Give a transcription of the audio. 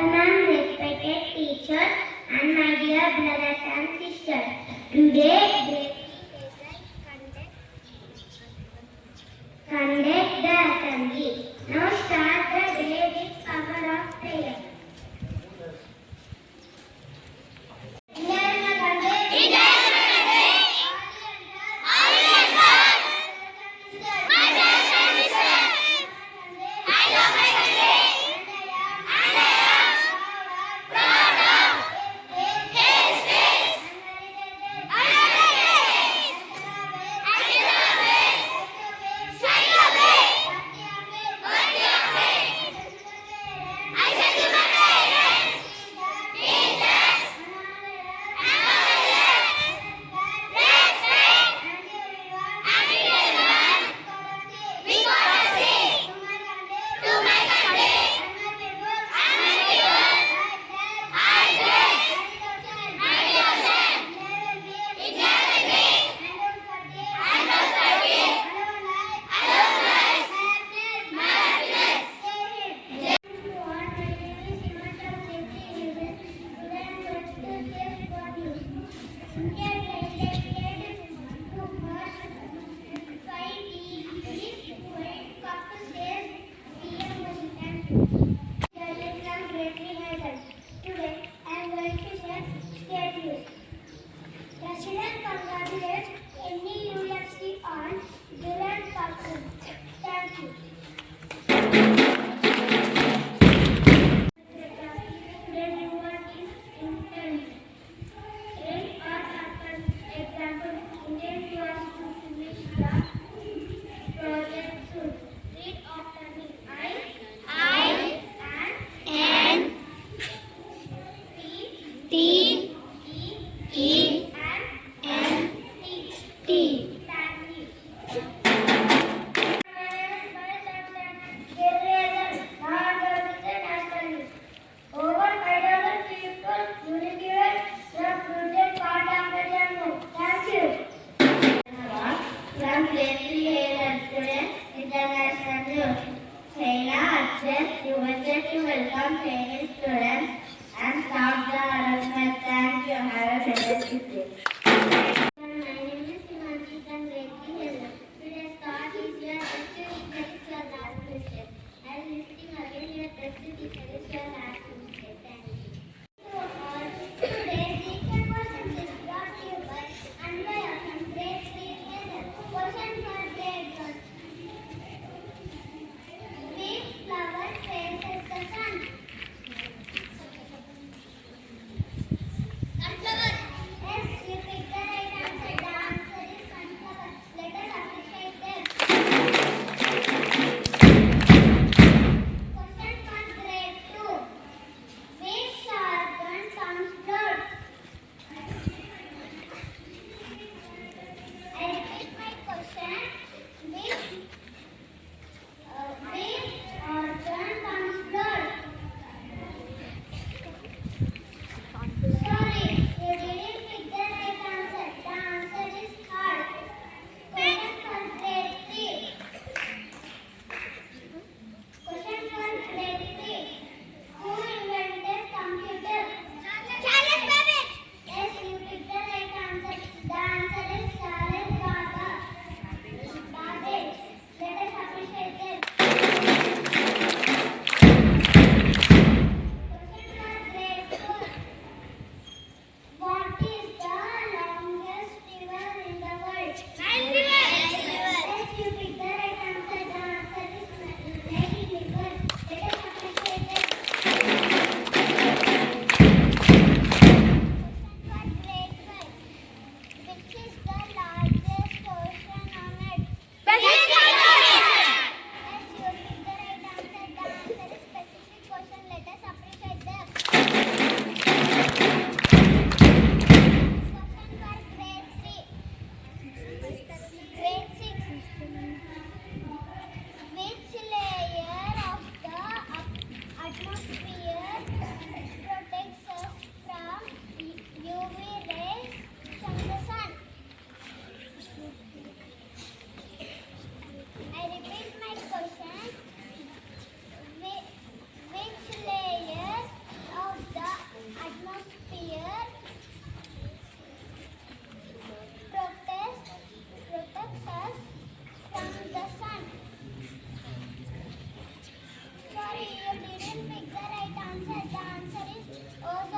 afternoon, respected teachers and my dear brothers and sisters. Today, Grade III Hazel conduct the assembly. Now start the day with power of prayer. Today, I am going to share state news. President congratulates NEUFC on brilliant performance. Thank you. Today's new word is intelligence. In or happen, example, Indian was to finish the project soon. Read after me. I and T E and T. Thank you. Over 5,000 people unified the fruited part of the jungle. Thank you. From Grade III Hazel students, international news. China accessed USA to welcome Chinese students and stop the harassment. Thank you. Have a fantastic day. My name is Himanshi from Grade III Hazel. Today's thought is your best teacher is your last mistake. I am repeating again, your best teacher is your last mistake. Thank you. Today's weekend questions is brought to you by Anvaya from Grade III Hazel. Question for Grade 1. Which flower faces the sun? Sunflower. Yes, you can. Oh,